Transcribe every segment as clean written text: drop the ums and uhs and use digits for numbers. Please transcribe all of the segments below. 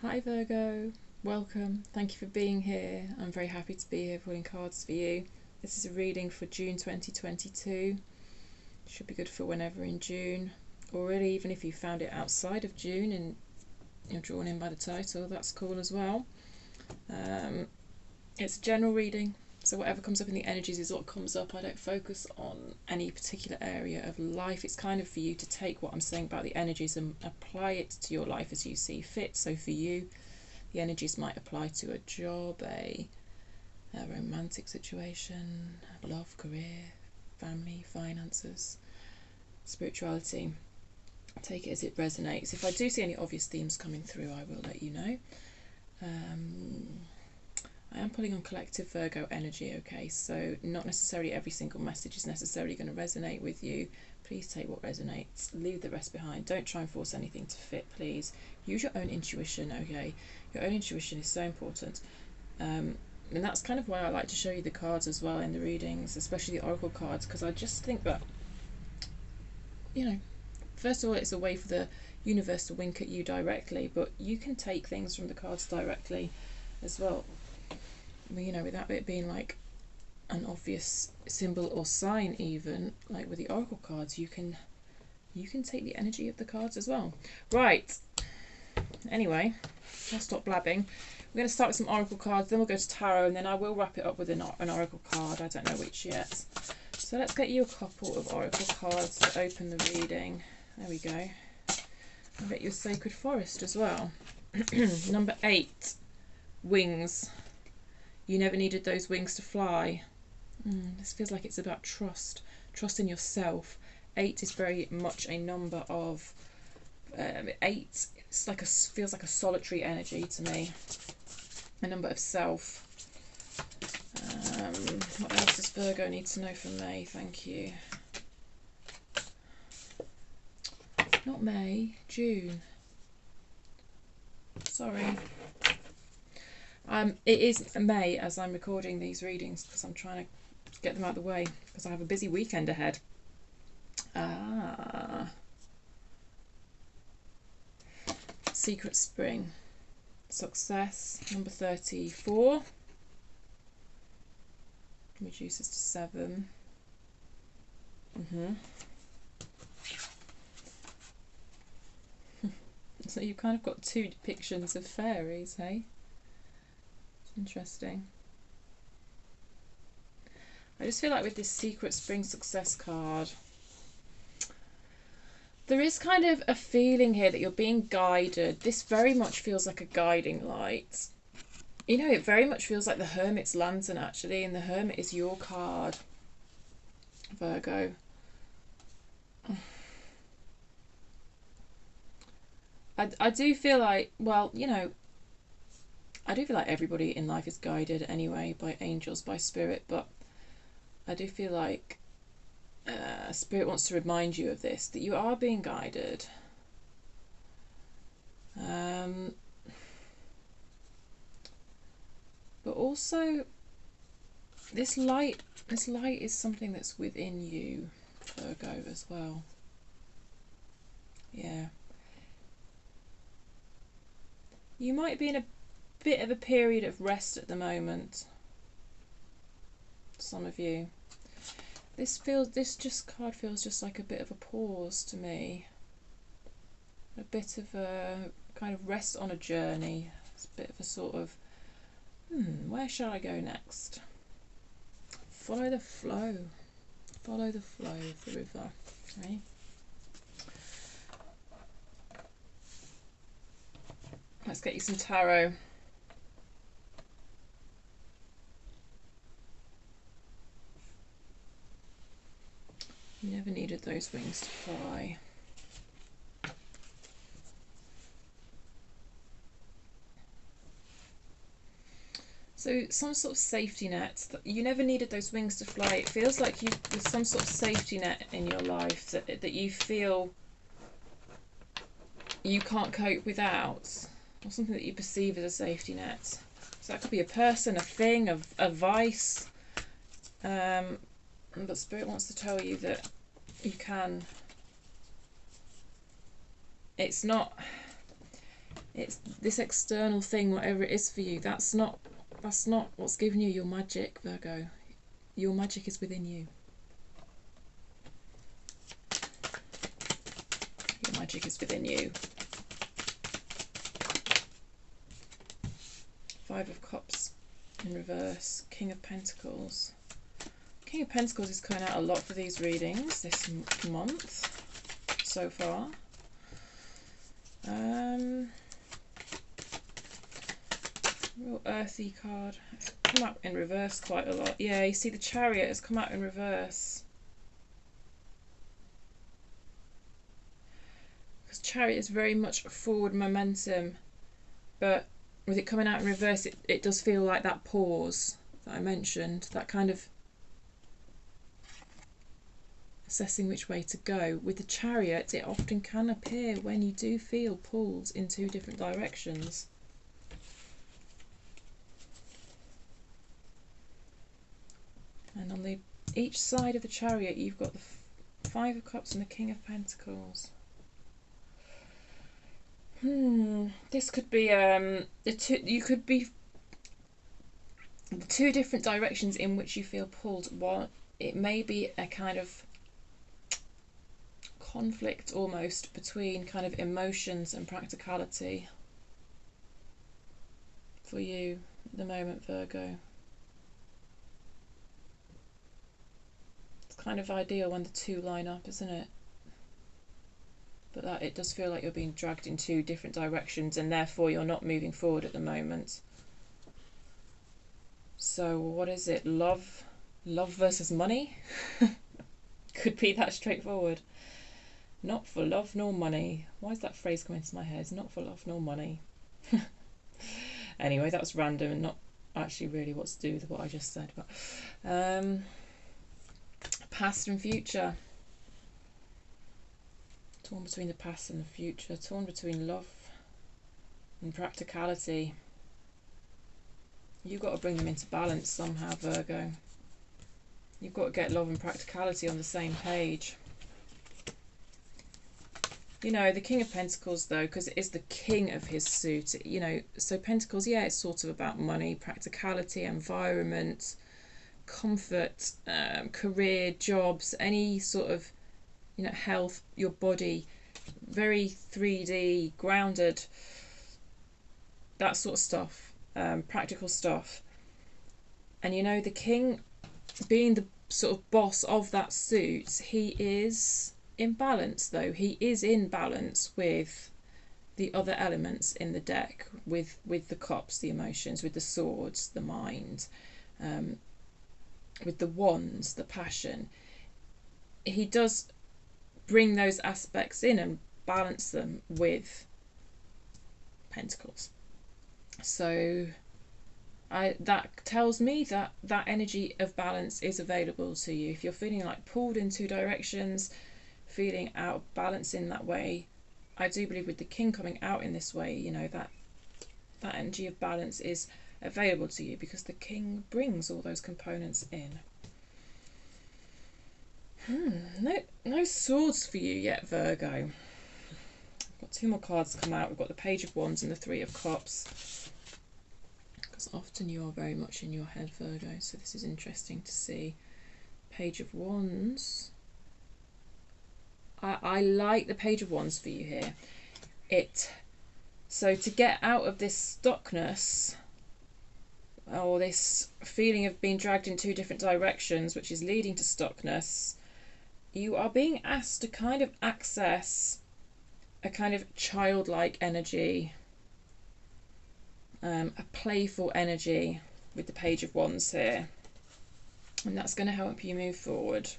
Hi Virgo, welcome. Thank you for being here. I'm very happy to be here pulling cards for you. This is a reading for June 2022. Should be good for whenever in June, or really even if you found it outside of June and you're drawn in by the title, that's cool as well. It's a general reading, so whatever comes up in the energies is what comes up. I don't focus on any particular area of life. It's kind of for you to take what I'm saying about the energies and apply it to your life as you see fit. So for you, the energies might apply to a job, a romantic situation, love, career, family, finances, spirituality. Take it as it resonates. If I do see any obvious themes coming through, I will let you know. I am pulling on collective Virgo energy, okay? So not necessarily every single message is necessarily going to resonate with you. Please take what resonates, leave the rest behind. Don't try and force anything to fit, please. Use your own intuition, okay? Your own intuition is so important. And that's kind of why I like to show you the cards as well in the readings, especially the oracle cards, because I just think that, you know, first of all, it's a way for the universe to wink at you directly, but you can take things from the cards directly as well. You know, without it being like an obvious symbol or sign, even like with the oracle cards, you can take the energy of the cards as well. Right. Anyway, I'll stop blabbing. We're going to start with some oracle cards, then we'll go to tarot, and then I will wrap it up with an oracle card. I don't know which yet. So let's get you a couple of oracle cards to open the reading. There we go. I'll get you a sacred forest as well. Number 8, wings. You never needed those wings to fly. This feels like it's about trust in yourself. 8 is very much a number of 8. It's like feels like a solitary energy to me. A number of self. What else does Virgo need to know from May? Thank you. Not May, June. Sorry. It is May as I'm recording these readings because I'm trying to get them out of the way because I have a busy weekend ahead. Secret Spring. Success. Number 34. Reduces to 7. So you've kind of got 2 depictions of fairies, hey? Interesting. I just feel like with this Secret Spring Success card, there is kind of a feeling here that you're being guided. This very much feels like a guiding light. You know, it very much feels like the Hermit's lantern, actually, and the Hermit is your card, Virgo. I do feel like, well, you know, I do feel like everybody in life is guided anyway by angels, by spirit, but I do feel like spirit wants to remind you of this, that you are being guided. But also this light is something that's within you, Virgo, as well. Yeah. You might be in a bit of a period of rest at the moment. Some of you. This card feels just like a bit of a pause to me. A bit of a kind of rest on a journey. It's a bit of a sort of, where shall I go next? Follow the flow. Follow the flow of the river. Okay? Let's get you some tarot. You never needed those wings to fly. So some sort of safety net. You never needed those wings to fly. It feels like there's some sort of safety net in your life that you feel you can't cope without, or something that you perceive as a safety net. So that could be a person, a thing, a vice. But Spirit wants to tell you that you can. It's not. It's this external thing, whatever it is for you, that's not what's giving you your magic, Virgo. Your magic is within you. Your magic is within you. Five of Cups in reverse. King of Pentacles. King of Pentacles is coming out a lot for these readings this month so far. Real earthy card. It's come out in reverse quite a lot. Yeah, you see the Chariot has come out in reverse. Because Chariot is very much forward momentum, but with it coming out in reverse, it does feel like that pause that I mentioned, that kind of assessing which way to go. With the Chariot, it often can appear when you do feel pulled in two different directions. And on each side of the Chariot, you've got the Five of Cups and the King of Pentacles. This could be the two different directions in which you feel pulled. One, it may be a kind of conflict almost between kind of emotions and practicality for you at the moment, Virgo. It's kind of ideal when the two line up, isn't it? But that it does feel like you're being dragged in two different directions, and therefore you're not moving forward at the moment. So what is it? Love versus money? Could be that straightforward. Not for love nor money. Why is that phrase coming into my head? Not for love nor money. Anyway, that was random and not actually really what to do with what I just said. But past and future. Torn between the past and the future. Torn between love and practicality. You've got to bring them into balance somehow, Virgo. You've got to get love and practicality on the same page. You know, the King of Pentacles, though, because it is the king of his suit, you know, so Pentacles, yeah, it's sort of about money, practicality, environment, comfort, career, jobs, any sort of, you know, health, your body, very 3D, grounded, that sort of stuff, practical stuff. And, you know, the king, being the sort of boss of that suit, he is in balance, though. He is in balance with the other elements in the deck, with the cups, the emotions, with the swords, the mind, with the wands, the passion. He does bring those aspects in and balance them with Pentacles. So that tells me that that energy of balance is available to you. If you're feeling like pulled in two directions, feeling out of balance in that way, I do believe with the king coming out in this way, you know, that energy of balance is available to you because the king brings all those components in. No swords for you yet, Virgo. I've got two more cards come out. We've got the Page of Wands and the Three of Cups. Because often you are very much in your head, Virgo, so this is interesting to see. Page of Wands. I like the Page of Wands for you here. So to get out of this stuckness, or this feeling of being dragged in two different directions, which is leading to stuckness, you are being asked to kind of access a kind of childlike energy, a playful energy with the Page of Wands here. And that's going to help you move forward.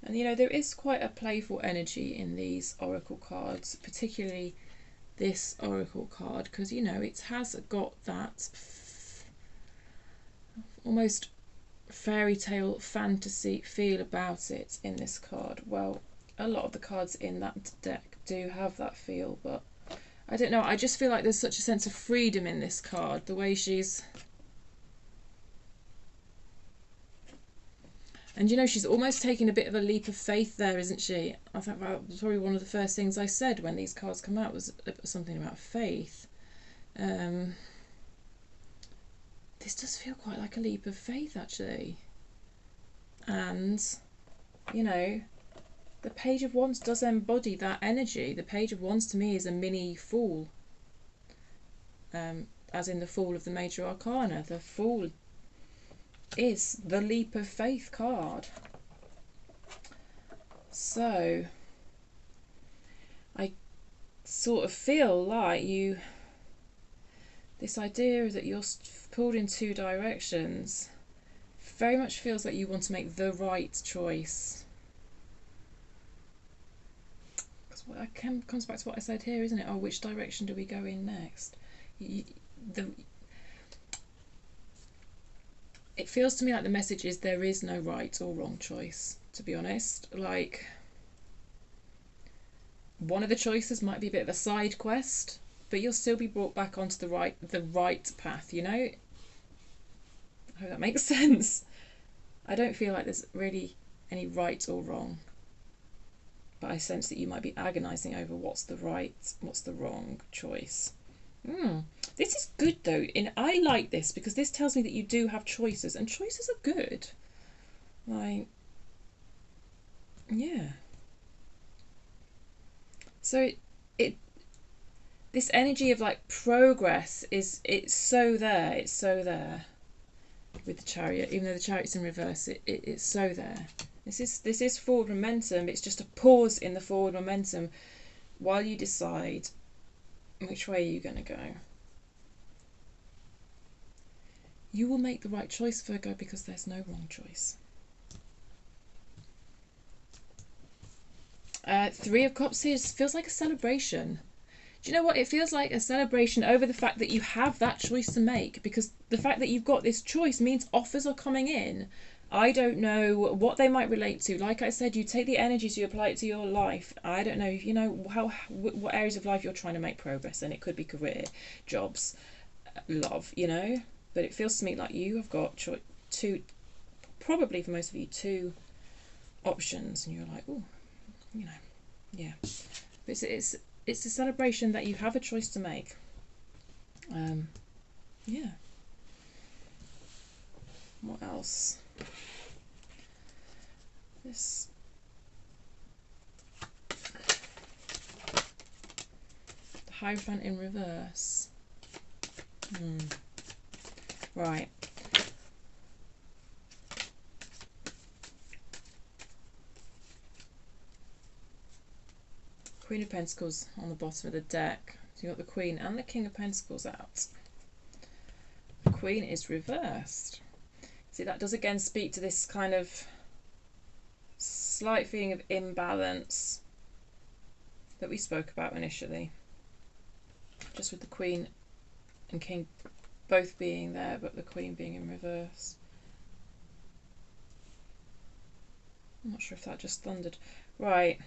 And, you know, there is quite a playful energy in these oracle cards, particularly this oracle card, because, you know, it has got that almost fairy tale fantasy feel about it in this card. Well, a lot of the cards in that deck do have that feel, but I don't know, I just feel like there's such a sense of freedom in this card, the way she's And you know, she's almost taking a bit of a leap of faith there, isn't she? I think that was probably one of the first things I said when these cards come out, was something about faith. This does feel quite like a leap of faith, actually. And, you know, the Page of Wands does embody that energy. The Page of Wands to me is a mini Fool. As in the Fool of the Major Arcana. The Fool is the leap of faith card. So I sort of feel like this idea that you're pulled in two directions very much feels like you want to make the right choice. Because what comes back to what I said here, isn't it? Oh, which direction do we go in next? It feels to me like the message is there is no right or wrong choice, to be honest. Like, one of the choices might be a bit of a side quest, but you'll still be brought back onto the right path, you know? I hope that makes sense. I don't feel like there's really any right or wrong, but I sense that you might be agonising over what's the right, what's the wrong choice. This is good though. I like this because this tells me that you do have choices, and choices are good. Like, yeah. So this energy of like progress it's so there with the Chariot. Even though the Chariot's in reverse, it's so there. This is forward momentum. It's just a pause in the forward momentum while you decide which way you're going to go. You will make the right choice, Virgo, because there's no wrong choice. Three of Cups here feels like a celebration. Do you know what? It feels like a celebration over the fact that you have that choice to make, because the fact that you've got this choice means offers are coming in. I don't know what they might relate to. Like I said, you take the energies, you apply it to your life. I don't know if you know what areas of life you're trying to make progress in. It could be career, jobs, love, you know. But it feels to me like you have got two, probably for most of you, two options, and you're like, oh, you know, yeah. But it's a celebration that you have a choice to make. Yeah. What else? This. The Hierophant in reverse. Right. Queen of Pentacles on the bottom of the deck. So you've got the Queen and the King of Pentacles out. The Queen is reversed. See, that does again speak to this kind of slight feeling of imbalance that we spoke about initially. Just with the Queen and King both being there, but the Queen being in reverse. I'm not sure if that just thundered. Right.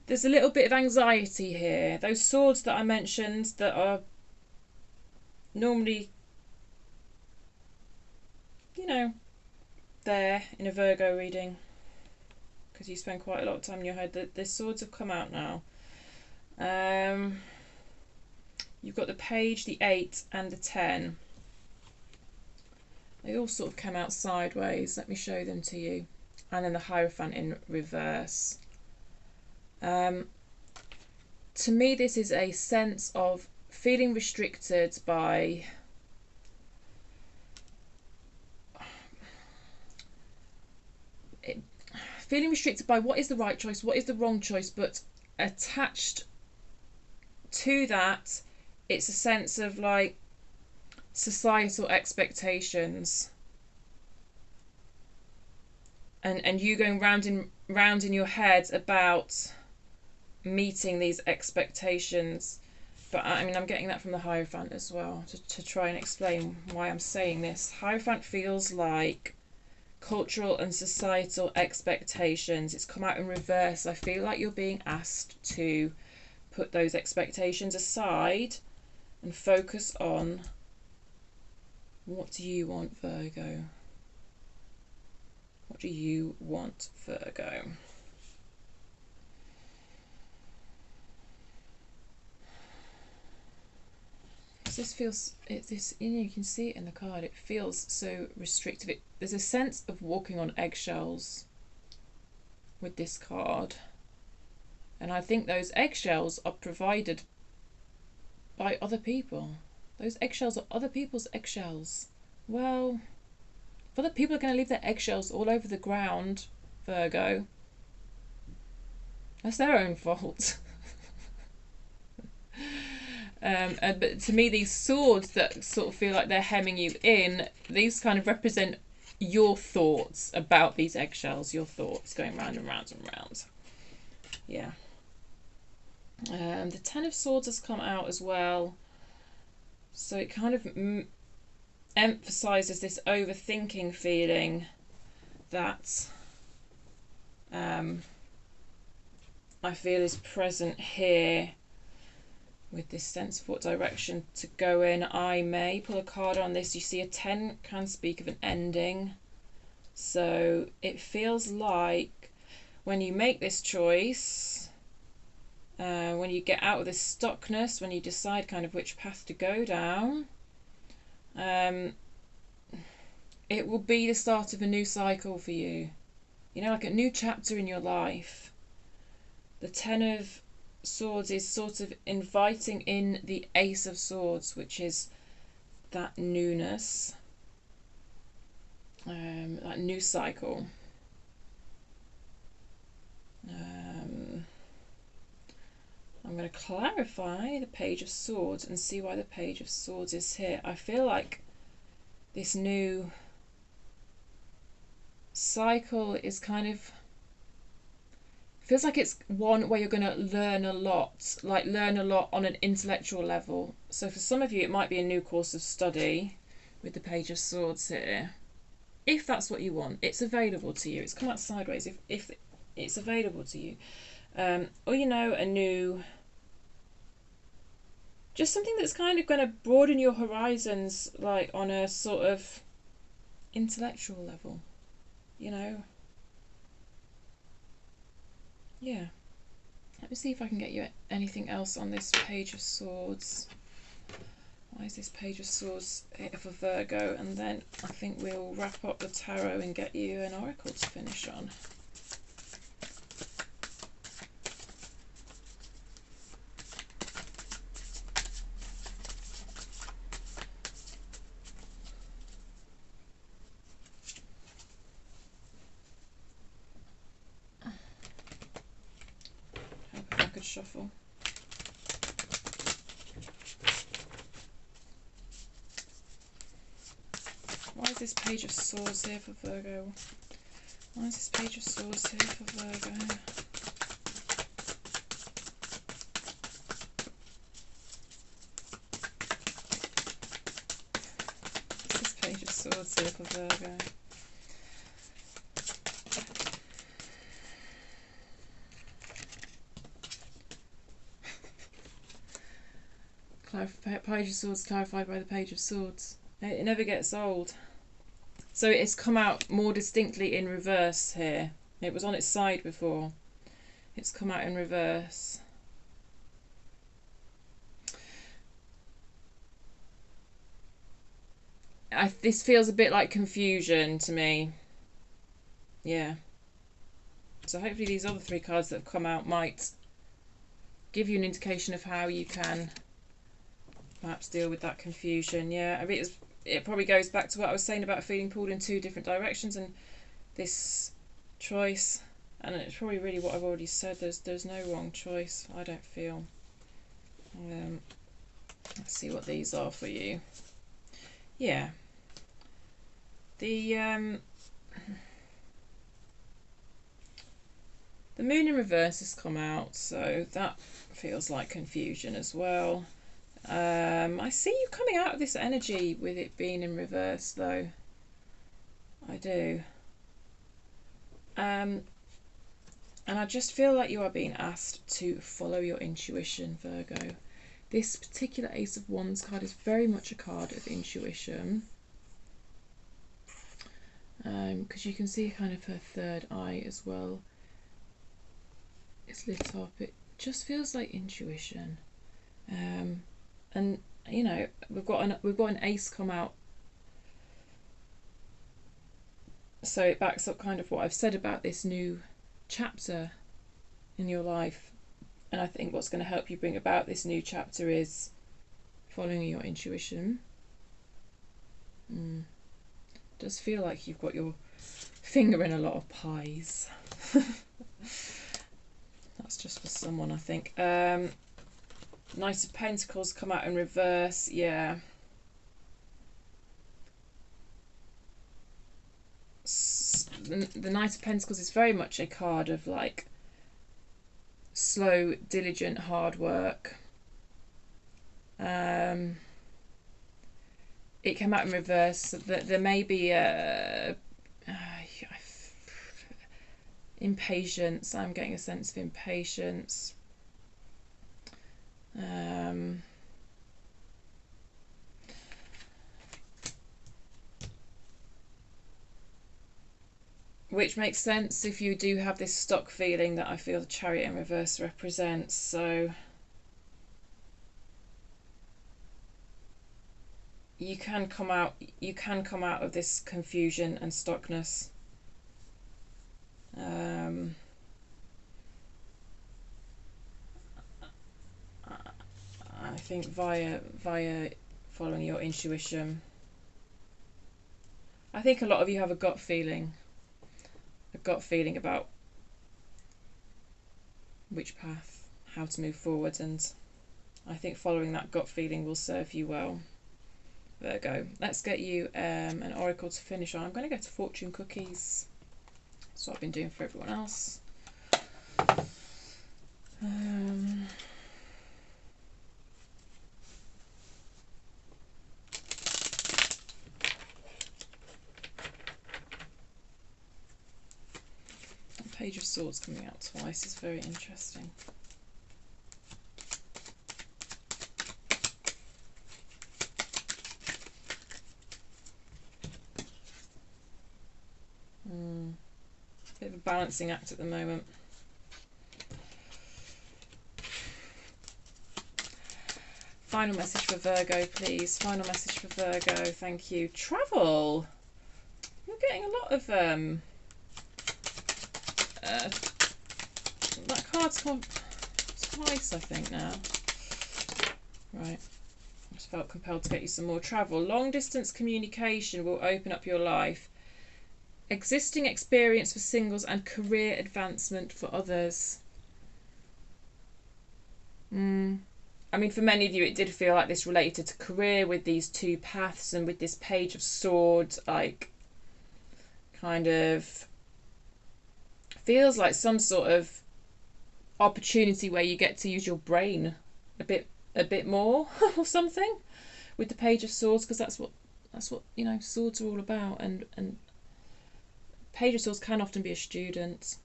There's a little bit of anxiety here. Those swords that I mentioned that are normally, you know, there in a Virgo reading, because you spend quite a lot of time in your head. The swords have come out now. You've got the Page, the 8 and the 10. They all sort of come out sideways. Let me show them to you. And then the Hierophant in reverse. To me, this is a sense of feeling restricted by what is the right choice, what is the wrong choice, but attached to that, it's a sense of like societal expectations, and you going round in your head about meeting these expectations. But I mean, I'm getting that from the Hierophant as well, to try and explain why I'm saying this. Hierophant feels like cultural and societal expectations. It's come out in reverse. I feel like you're being asked to put those expectations aside and focus on what do you want, Virgo. What do you want, Virgo? This feels, this, you know, you can see it in the card, it feels so restrictive. There's a sense of walking on eggshells with this card, and I think those eggshells are provided by other people. Those eggshells are other people's eggshells. Well, if other people are going to leave their eggshells all over the ground, Virgo, that's their own fault. But to me, these swords that sort of feel like they're hemming you in, these kind of represent your thoughts about these eggshells, your thoughts going round and round and round. Yeah. The Ten of Swords has come out as well. So it kind of emphasises this overthinking feeling that I feel is present here with this sense of what direction to go in. I may pull a card on this. You see a 10 can speak of an ending. So it feels like when you make this choice, when you get out of this stuckness, when you decide kind of which path to go down, it will be the start of a new cycle for you. You know, like a new chapter in your life. The Ten of Swords is sort of inviting in the Ace of Swords, which is that newness, that new cycle. I'm going to clarify the Page of Swords and see why the Page of Swords is here. I feel like this new cycle is kind of, feels like it's one where you're going to learn a lot, like learn a lot on an intellectual level. So for some of you, it might be a new course of study with the Page of Swords here. If that's what you want, it's available to you. It's come out sideways if it's available to you. Or, you know, a new, just something that's kind of going to broaden your horizons, like on a sort of intellectual level, you know. Yeah. Let me see if I can get you anything else on this Page of Swords. Why is this Page of Swords here for Virgo? And then I think we'll wrap up the tarot and get you an oracle to finish on. Hope I could shuffle. Why is this Page of Swords here for Virgo? Why is this Page of Swords here for Virgo? This Page of Swords here for Virgo. Page of Swords clarified by the Page of Swords. It never gets old. So it's come out more distinctly in reverse here. It was on its side before. It's come out in reverse. This feels a bit like confusion to me. Yeah. So hopefully these other three cards that have come out might give you an indication of how you can perhaps deal with that confusion. Yeah, I mean, it probably goes back to what I was saying about feeling pulled in two different directions and this choice, and it's probably really what I've already said. There's no wrong choice, I don't feel. Let's see what these are for you. Yeah, the Moon in reverse has come out, so that feels like confusion as well. I see you coming out of this energy with it being in reverse though. I do. And I just feel like you are being asked to follow your intuition, Virgo. This particular Ace of Wands card is very much a card of intuition. because you can see kind of her third eye as well. It's lit up. It just feels like intuition, and you know, we've got an ace come out, so it backs up kind of what I've said about this new chapter in your life. And I think what's going to help you bring about this new chapter is following your intuition. Does feel like you've got your finger in a lot of pies. That's just for someone, I think. Knight of Pentacles come out in reverse. Yeah. The Knight of Pentacles is very much a card of like slow, diligent, hard work. It came out in reverse. That there may be impatience. I'm getting a sense of impatience. Which makes sense if you do have this stock feeling that I feel the Chariot in reverse represents. So you can come out of this confusion and stuckness. I think via following your intuition. I think a lot of you have a gut feeling about which path, how to move forward, and I think following that gut feeling will serve you well. Virgo, let's get you an oracle to finish on. I'm going to go to fortune cookies. That's what I've been doing for everyone else. Page of Swords coming out twice is very interesting. Bit of a balancing act at the moment. Final message for Virgo, please. Final message for Virgo. Thank you. Travel. You're getting a lot of that card's come twice, I think, now. Right. I just felt compelled to get you some more travel. Long distance communication will open up your life. Existing experience for singles and career advancement for others. I mean, for many of you, it did feel like this related to career with these two paths and with this Page of Swords, like, kind of feels like some sort of opportunity where you get to use your brain a bit more or something with the Page of Swords, because that's what you know, swords are all about. And Page of Swords can often be a student,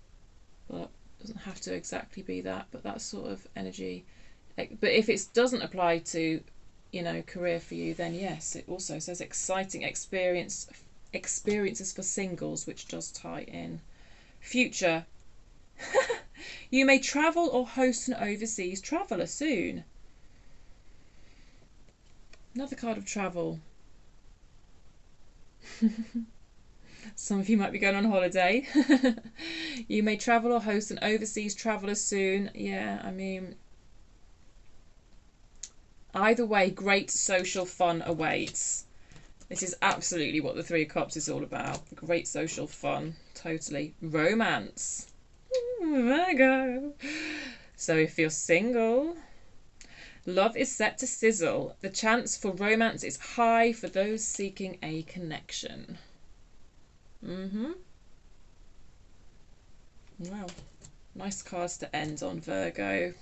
but doesn't have to exactly be that, but that sort of energy. But if it doesn't apply to, you know, career for you, then yes, it also says exciting experiences for singles, which does tie in. Future. You may travel or host an overseas traveller soon. Another card of travel. Some of you might be going on holiday. You may travel or host an overseas traveller soon. Yeah, I mean, either way, great social fun awaits. This is absolutely what the Three of Cups is all about. Great social fun. Totally. Romance. Virgo. So if you're single, love is set to sizzle. The chance for romance is high for those seeking a connection. Wow. Nice cards to end on, Virgo.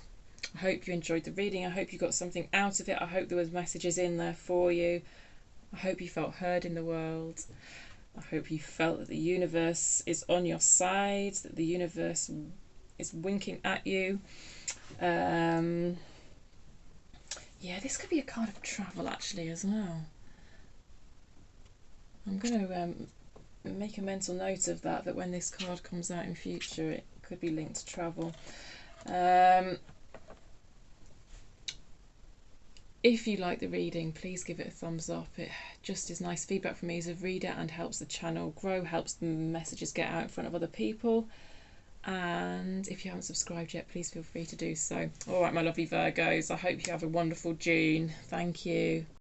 I hope you enjoyed the reading. I hope you got something out of it. I hope there was messages in there for you. I hope you felt heard in the world. I hope you felt that the universe is on your side, that the universe is winking at you. Yeah, this could be a card of travel actually as well. I'm going to make a mental note of that, that when this card comes out in future, it could be linked to travel. If you like the reading, please give it a thumbs up. It just is nice feedback from me as a reader and helps the channel grow, helps the messages get out in front of other people. And if you haven't subscribed yet, please feel free to do so. All right, my lovely Virgos, I hope you have a wonderful June. Thank you.